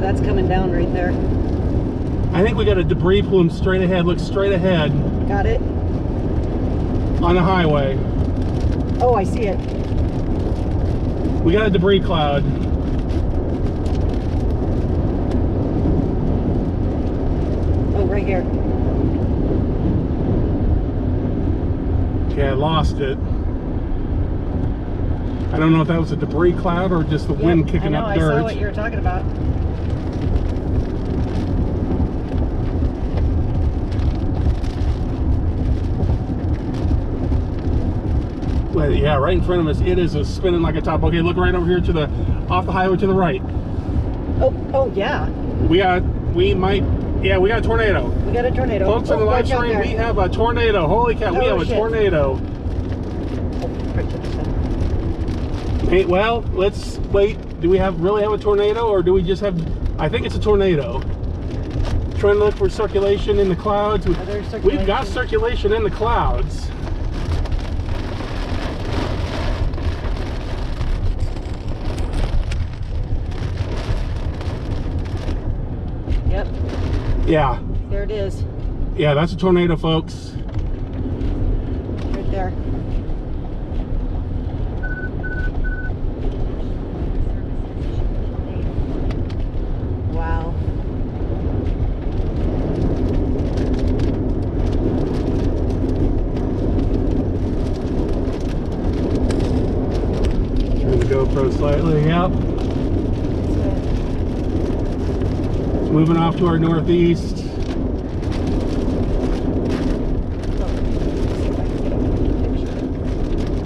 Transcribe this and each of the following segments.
that's coming down right there. I think we got a debris plume straight ahead. Look straight ahead. Got it? On the highway. Oh, I see it. We got a debris cloud. Oh, right here. Okay, I lost it. I don't know if that was a debris cloud or just the wind kicking up dirt. I saw what you were talking about. Well, yeah, right in front of us, it is spinning like a top. Okay, look right over here to the off the highway to the right. Oh yeah. We got a tornado. We got a tornado. Folks on the live stream, we have a tornado. Holy cow, we have a tornado. Hey, well, let's wait. Do we really have a tornado, or do we just have? I think it's a tornado. Trying to look for circulation in the clouds. We've got circulation in the clouds. Yep. Yeah. There it is. Yeah, that's a tornado, folks. Right there. Wow. Turn the GoPro slightly, yep. It's moving off to our northeast.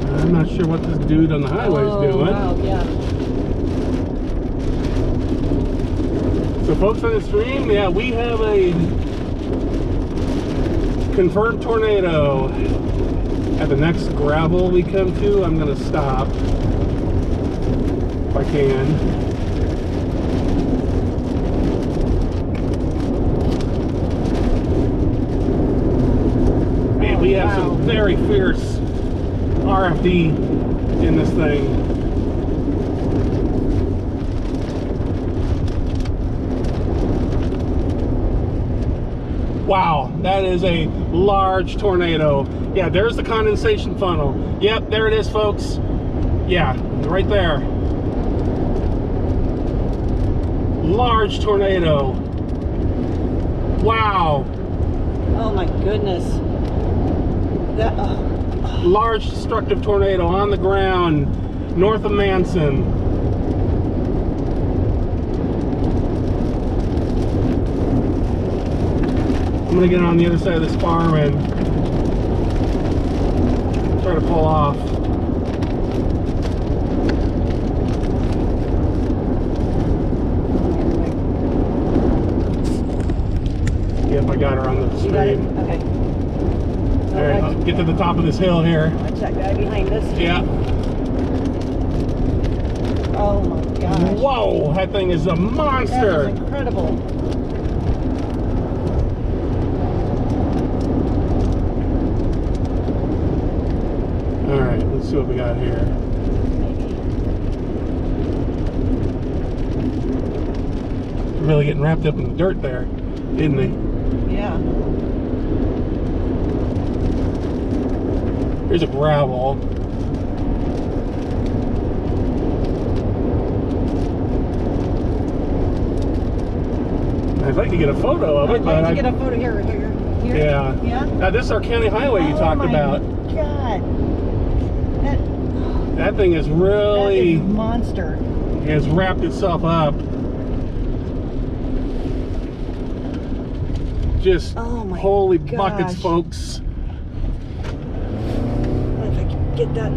I'm not sure what this dude on the highway is doing. Wow, yeah. So folks on the stream, yeah, we have a confirmed tornado. At the next gravel we come to, I'm gonna stop if I can. Man, we have some very fierce RFD in this thing. Wow, that is a large tornado. Yeah, there's the condensation funnel. Yep, there it is, folks. Yeah, right there. Large tornado. Wow. Oh my goodness. That. Large destructive tornado on the ground north of Manson. I'm gonna get on the other side of this farm and try to pull off. Yep, I got her on the You got it? stream. Okay. All right, I'll get to the top of this hill here. Watch that guy behind us. Yeah. Oh my gosh. Whoa, that thing is a monster. That is incredible. All right, let's see what we got here. Really getting wrapped up in the dirt there, isn't he? Yeah. Here's a gravel. I'd like to get a photo of it, I'd like to get a photo here. Yeah. Yeah. Now this is our county highway you talked about. Oh my God. That thing is really That is a monster. has wrapped itself up. Just Oh my holy gosh. buckets, folks. If I can get that